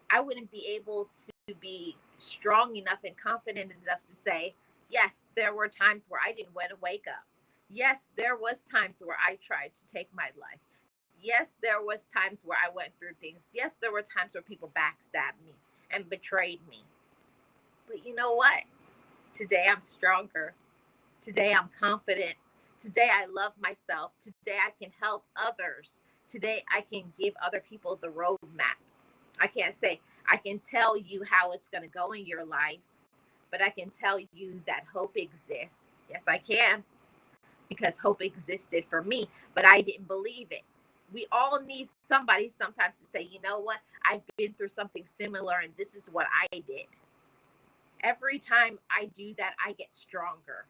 I wouldn't be able to be strong enough and confident enough to say, yes, there were times where I didn't want to wake up. Yes, there was times where I tried to take my life. Yes, there was times where I went through things. Yes, there were times where people backstabbed me and betrayed me. But you know what? Today I'm stronger. Today I'm confident. Today I love myself. Today I can help others. Today I can give other people the roadmap. I can't say I can tell you how it's going to go in your life, but I can tell you that hope exists. Yes, I can, because hope existed for me, but I didn't believe it. We all need somebody sometimes to say, you know what, I've been through something similar and this is what I did. Every time I do that, I get stronger.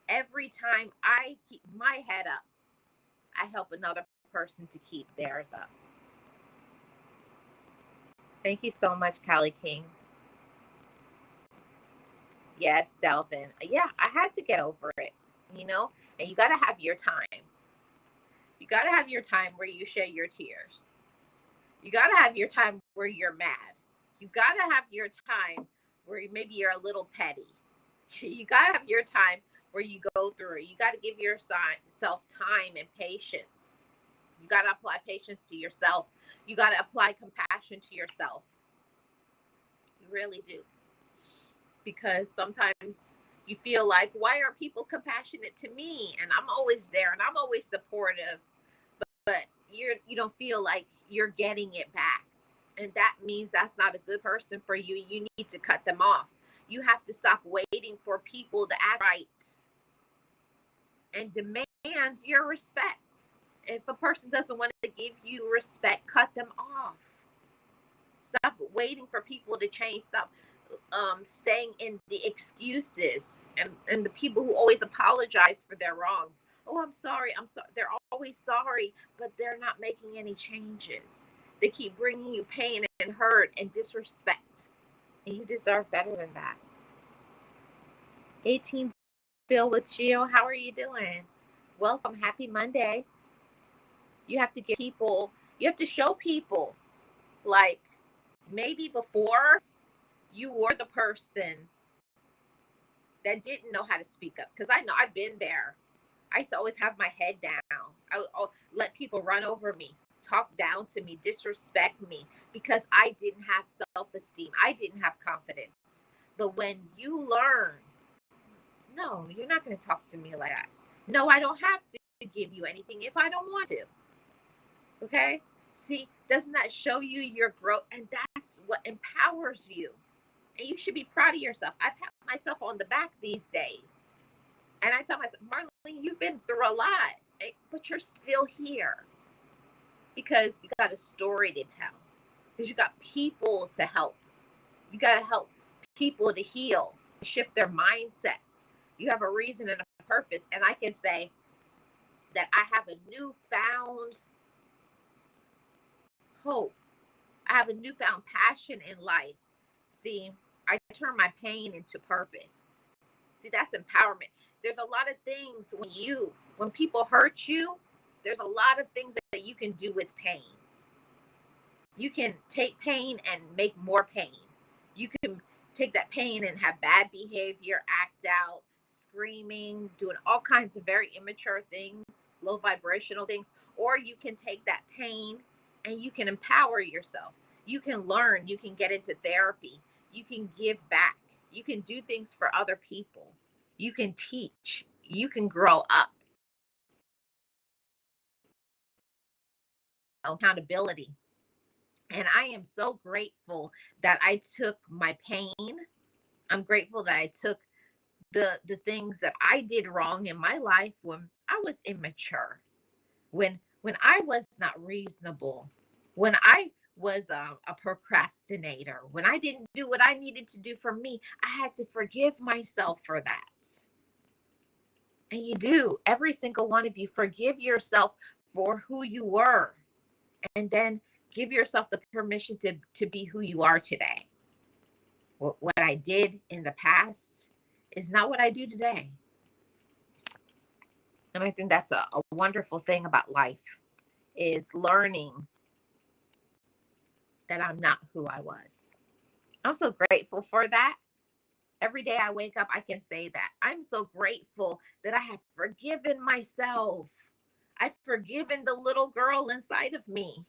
Every time I keep my head up, I help another person to keep theirs up. Thank you so much, Callie King. Yes, Delvin. Yeah, I had to get over it, and you got to have your time. You got to have your time where you shed your tears. You got to have your time where you're mad. You got to have your time where maybe you're a little petty. You got to have your time where you go through it. You got to give yourself time and patience. You got to apply patience to yourself. You got to apply compassion to yourself. You really do. Because sometimes you feel like, why aren't people compassionate to me? And I'm always there and I'm always supportive, but you don't feel like you're getting it back. And that means that's not a good person for you. You need to cut them off. You have to stop waiting for people to act right and demand demand your respect. If a person doesn't want to give you respect, cut them off. Stop waiting for people to change. Stop staying in the excuses and the people who always apologize for their wrongs. Oh, I'm sorry. I'm sorry. They're always sorry, but they're not making any changes. They keep bringing you pain and hurt and disrespect. And you deserve better than that. 18 Bill with Gio, how are you doing? Welcome. Happy Monday. You have to give people, you have to show people, like, maybe before you were the person that didn't know how to speak up. Because I know I've been there. I used to always have my head down. I would let people run over me, talk down to me, disrespect me, because I didn't have self-esteem. I didn't have confidence. But when you learn, no, you're not going to talk to me like that. No, I don't have to give you anything if I don't want to. Okay? See, doesn't that show you your growth? And that's what empowers you. And you should be proud of yourself. I pat myself on the back these days. And I tell myself, Marlene, you've been through a lot, but you're still here. Because you got a story to tell. Because you got people to help. You got to help people to heal, shift their mindsets. You have a reason and a purpose. And I can say that I have a newfound hope. I have a newfound passion in life. See, I turn my pain into purpose. See, that's empowerment. There's a lot of things when people hurt you, there's a lot of things that you can do with pain. You can take pain and make more pain. You can take that pain and have bad behavior, act out, screaming, doing all kinds of very immature things, low vibrational things, or you can take that pain and you can empower yourself. You can learn, you can get into therapy, you can give back, you can do things for other people, you can teach, you can grow up. Accountability. And I am so grateful that I took my pain. I'm grateful that I took the things that I did wrong in my life when I was immature, when I was not reasonable, when I was a procrastinator, when I didn't do what I needed to do for me. I had to forgive myself for that. And you do, every single one of you, forgive yourself for who you were, and then give yourself the permission to be who you are today. What I did in the past is not what I do today. And I think that's a wonderful thing about life, is learning that I'm not who I was. I'm so grateful for that. Every day I wake up, I can say that. I'm so grateful that I have forgiven myself. I've forgiven the little girl inside of me.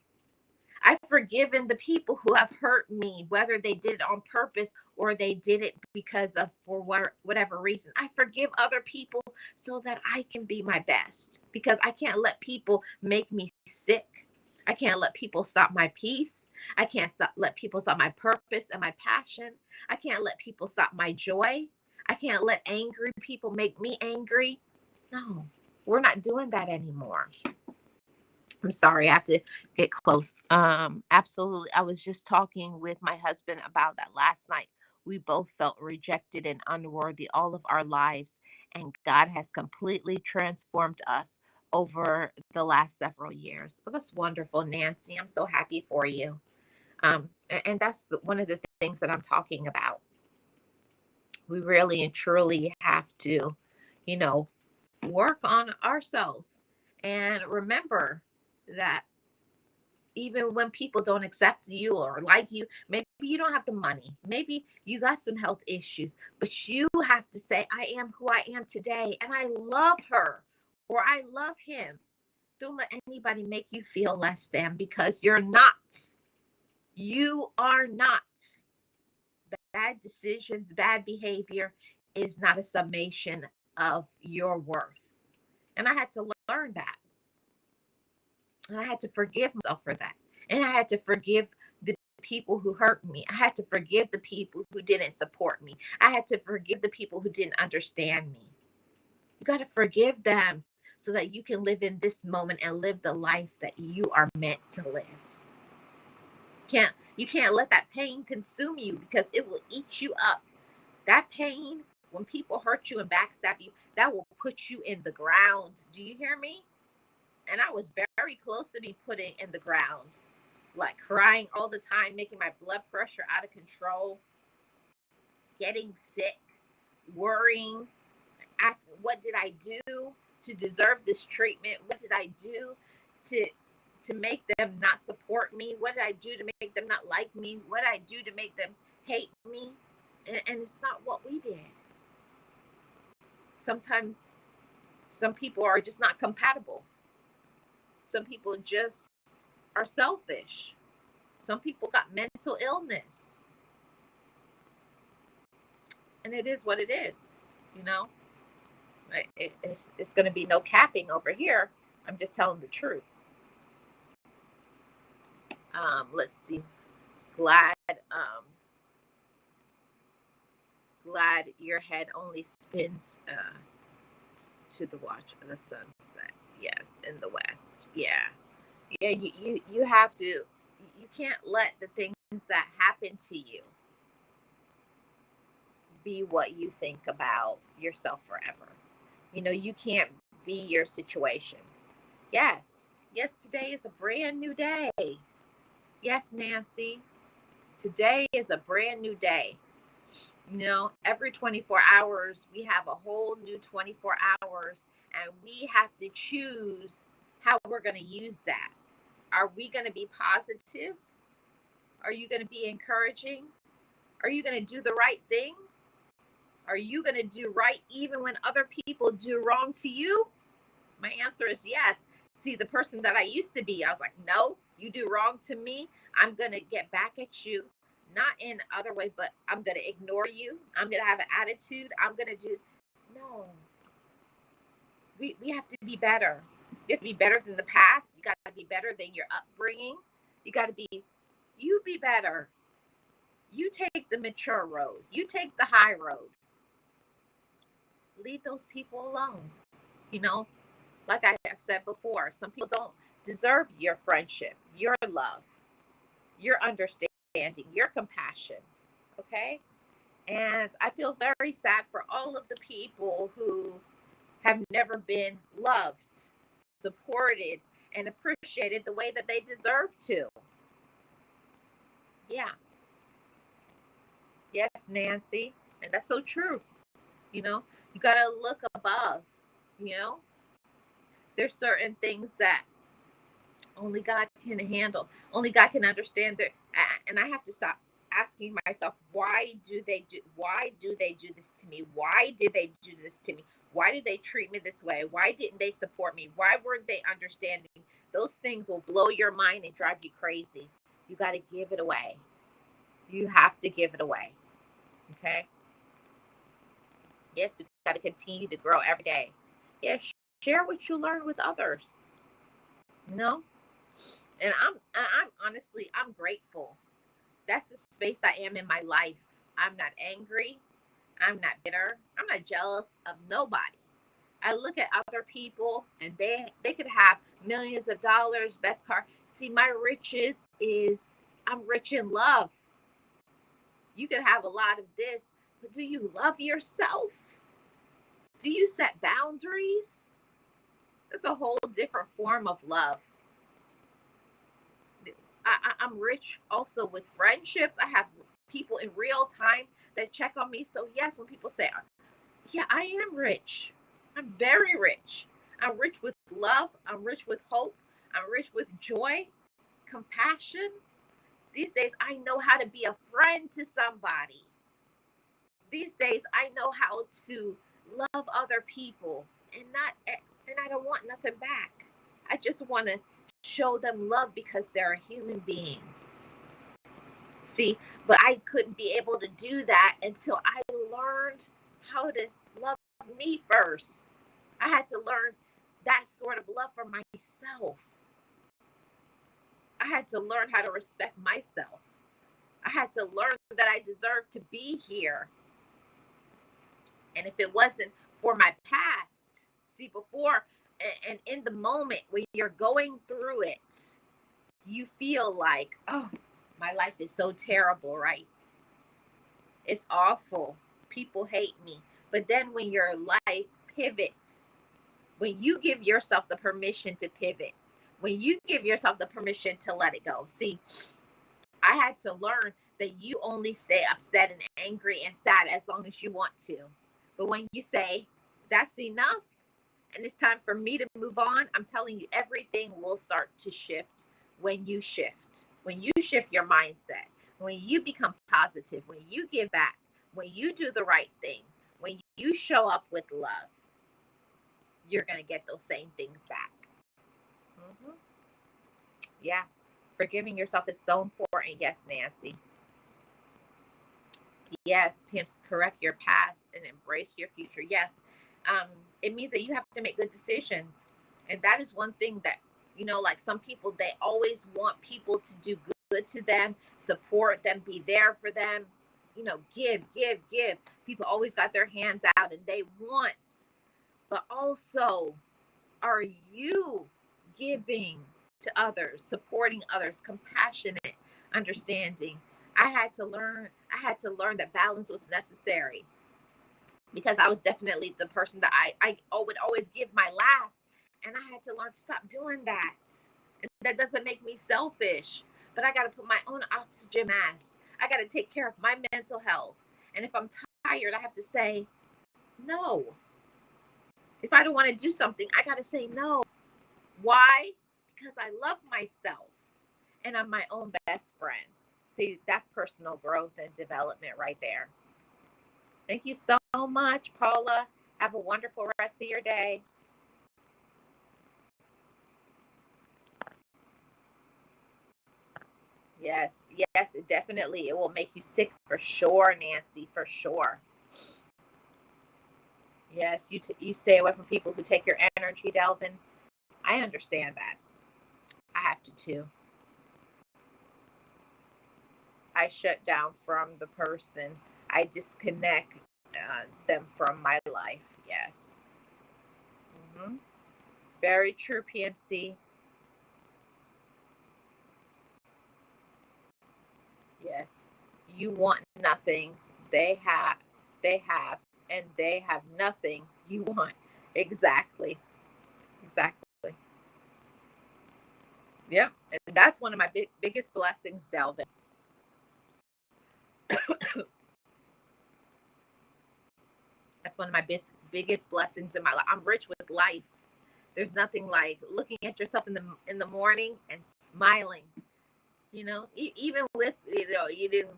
I've forgiven the people who have hurt me, whether they did it on purpose or they did it because of for whatever reason. I forgive other people so that I can be my best, because I can't let people make me sick. I can't let people stop my peace. I can't let people stop my purpose and my passion. I can't let people stop my joy. I can't let angry people make me angry. No, we're not doing that anymore. I'm sorry, I have to get close. Absolutely. I was just talking with my husband about that last night. We both felt rejected and unworthy all of our lives, and God has completely transformed us over the last several years. So that's wonderful, Nancy. I'm so happy for you. And that's one of the things that I'm talking about. We really and truly have to, you know, work on ourselves and remember that even when people don't accept you or like you, maybe you don't have the money, maybe you got some health issues, but you have to say, I am who I am today, and I love her or I love him. Don't let anybody make you feel less than, because you're not. You are not. Bad decisions, bad behavior is not a summation of your worth. And I had to learn that. And I had to forgive myself for that. And I had to forgive the people who hurt me. I had to forgive the people who didn't support me. I had to forgive the people who didn't understand me. You got to forgive them so that you can live in this moment and live the life that you are meant to live. You can't let that pain consume you, because it will eat you up. That pain, when people hurt you and backstab you, that will put you in the ground. Do you hear me? And I was very close to be put in the ground, like crying all the time, making my blood pressure out of control, getting sick, worrying, asking, what did I do to deserve this treatment? What did I do to make them not support me? What did I do to make them not like me? What did I do to make them hate me? And it's not what we did. Sometimes some people are just not compatible. Some people just are selfish. Some people got mental illness. And it is what it is, you know? It's going to be no capping over here. I'm just telling the truth. Let's see. Glad your head only spins to the watch of the sunset. Yes, in the west. Yeah. You have to. You can't let the things that happen to you be what you think about yourself forever. You can't be your situation. Yes, today is a brand new day. Yes, Nancy, today is a brand new day. Every 24 hours, we have a whole new 24 hours, and we have to choose how we're going to use that. Are we going to be positive? Are you going to be encouraging? Are you going to do the right thing? Are you going to do right even when other people do wrong to you? My answer is yes. See, the person that I used to be, I was like, no, you do wrong to me, I'm going to get back at you. Not in other ways, but I'm going to ignore you. I'm going to have an attitude. I'm going to do. No. We have to be better. You have to be better than the past. You got to be better than your upbringing. You got to be better. You take the mature road. You take the high road. Leave those people alone. Like I have said before, some people don't deserve your friendship, your love, your understanding, your compassion. Okay? And I feel very sad for all of the people who have never been loved, supported, and appreciated the way that they deserve to. Yeah. Yes, Nancy. And that's so true. You got to look above. There's certain things that only God can handle. Only God can understand that. And I have to stop asking myself, why do they do this to me? Why did they do this to me? Why did they treat me this way? Why didn't they support me? Why weren't they understanding? Those things will blow your mind and drive you crazy. You got to give it away. You have to give it away. Okay? Yes, you got to continue to grow every day. Yes, share what you learn with others. And I'm honestly, I'm grateful. That's the space I am in my life. I'm not angry. I'm not bitter. I'm not jealous of nobody. I look at other people and they could have millions of dollars, best car. See, my riches is I'm rich in love. You can have a lot of this, but do you love yourself? Do you set boundaries? That's a whole different form of love. I'm rich also with friendships. I have people in real time that check on me. So yes, when people say, yeah, I am rich. I'm very rich. I'm rich with love. I'm rich with hope. I'm rich with joy, compassion. These days, I know how to be a friend to somebody. These days, I know how to love other people and I don't want nothing back. I just want to show them love because they're a human being. See, but I couldn't be able to do that until I learned how to love me first. I had to learn that sort of love for myself. I had to learn how to respect myself. I had to learn that I deserve to be here. And if it wasn't for my past, see, before And in the moment when you're going through it, you feel like, oh, my life is so terrible, right? It's awful. People hate me. But then when your life pivots, when you give yourself the permission to pivot, when you give yourself the permission to let it go. See, I had to learn that you only stay upset and angry and sad as long as you want to. But when you say, that's enough, and it's time for me to move on, I'm telling you, everything will start to shift when you shift. When you shift your mindset, when you become positive, when you give back, when you do the right thing, when you show up with love, you're going to get those same things back. Mm-hmm. Yeah. Forgiving yourself is so important. Yes, Nancy. Yes, Pimps, correct your past and embrace your future. Yes, it means that you have to make good decisions. And that is one thing that, like some people, they always want people to do good to them, support them, be there for them, give, give, give. People always got their hands out and they want, but also, are you giving to others, supporting others, compassionate, understanding? I had to learn that balance was necessary because I was definitely the person that I would always give my last. And I had to learn to stop doing that. And that doesn't make me selfish, but I got to put my own oxygen mask. I got to take care of my mental health. And if I'm tired, I have to say no. If I don't want to do something, I got to say no. Why? Because I love myself and I'm my own best friend. See, that's personal growth and development right there. Thank you so much, Paula. Have a wonderful rest of your day. Yes, yes, it will make you sick for sure, Nancy, for sure. Yes, you stay away from people who take your energy, Delvin. I understand that. I have to too. I shut down from the person. I disconnect them from my life. Yes. Hmm. Very true, PMC. Yes. You want nothing. They have, and they have nothing you want. Exactly. Exactly. Yep. And that's one of my biggest blessings, Delvin. That's one of my biggest blessings in my life. I'm rich with life. There's nothing like looking at yourself in the morning and smiling. Even with you didn't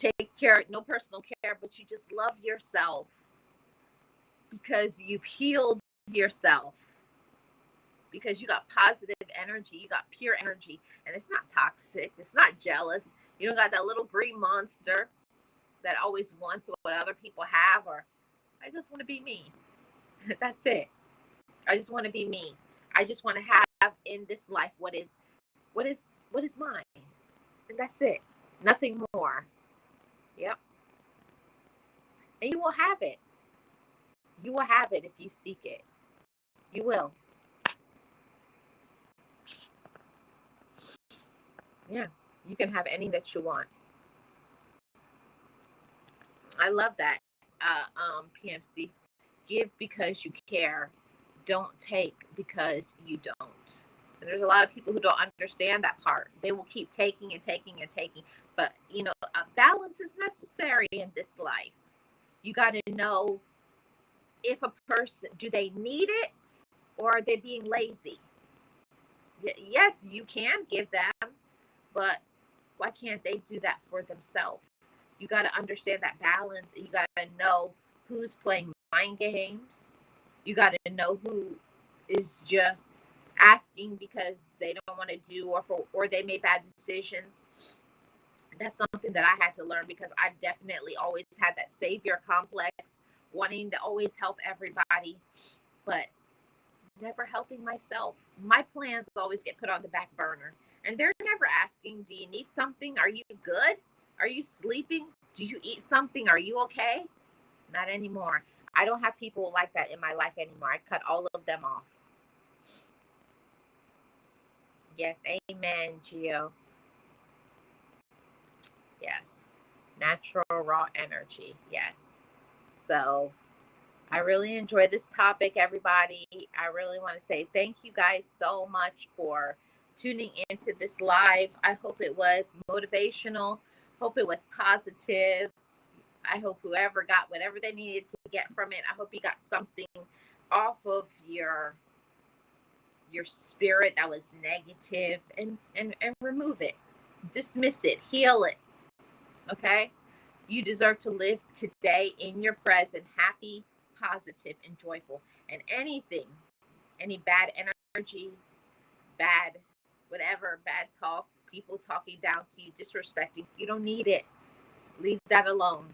take care, no personal care, but you just love yourself because you've healed yourself, because you got positive energy, you got pure energy, and it's not toxic, it's not jealous. You don't got that little green monster that always wants what other people have, or I just want to be me. That's it. I just want to be me. I just want to have in this life what is what is mine, and that's it. Nothing more. Yep. And you will have it. You will have it if you seek it. You will. Yeah. You can have any that you want. I love that. PMC. Give because you care. Don't take because you don't. And there's a lot of people who don't understand that part. They will keep taking and taking and taking. But, a balance is necessary in this life. You got to know, if a person, do they need it or are they being lazy? Yes, you can give them, but why can't they do that for themselves? You got to understand that balance. You got to know who's playing mind games. You got to know who is just asking because they don't want to do, or they made bad decisions. That's something that I had to learn because I've definitely always had that savior complex, wanting to always help everybody, but never helping myself. My plans always get put on the back burner. And they're never asking, do you need something? Are you good? Are you sleeping? Do you eat something? Are you okay? Not anymore. I don't have people like that in my life anymore. I cut all of them off. Yes, amen, Gio. Yes. Natural raw energy. Yes. So I really enjoy this topic, everybody. I really want to say thank you guys so much for tuning into this live. I hope it was motivational. Hope it was positive. I hope whoever got whatever they needed to get from it, I hope you got something off of your spirit that was negative, and remove it. Dismiss it. Heal it. Okay? You deserve to live today in your present, happy, positive, and joyful. And anything, any bad energy, bad whatever, bad talk, people talking down to you, disrespecting, you don't need it. Leave that alone.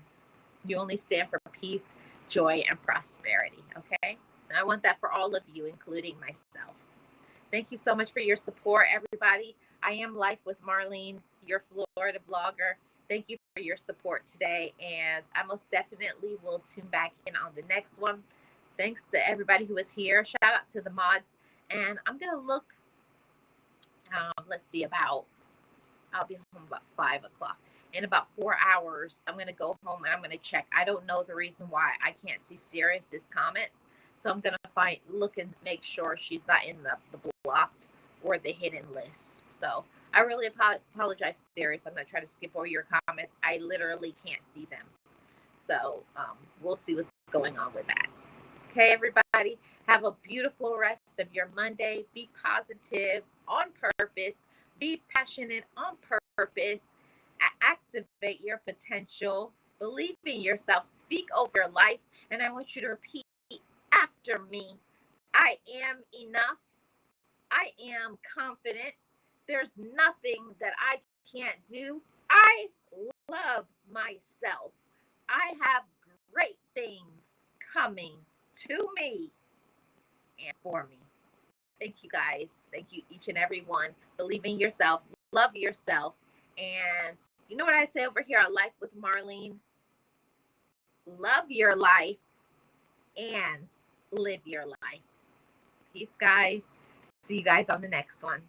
You only stand for peace, joy, and prosperity. Okay? And I want that for all of you, including myself. Thank you so much for your support, everybody. I am Life with Marlene, your Florida blogger. Thank you for your support today, and I most definitely will tune back in on the next one. Thanks to everybody who is here. Shout out to the mods. And I'm going to look, let's see, I'll be home about 5 o'clock. In about 4 hours, I'm going to go home and I'm going to check. I don't know the reason why I can't see Sirius's comments. So I'm going to look and make sure she's not in the blocked or the hidden list. So I really apologize, Sirius. I'm going to try to skip over your comments. I literally can't see them. So we'll see what's going on with that. Okay, everybody, have a beautiful rest of your Monday. Be positive on purpose. Be passionate on purpose. Activate your potential. Believe in yourself. Speak over your life. And I want you to repeat after me. I am enough. I am confident. There's nothing that I can't do. I love myself. I have great things coming to me and for me. Thank you guys. Thank you, each and every one. Believe in yourself, love yourself. And you know what I say over here on Life with Marlene? Love your life and live your life. Peace, guys. See you guys on the next one.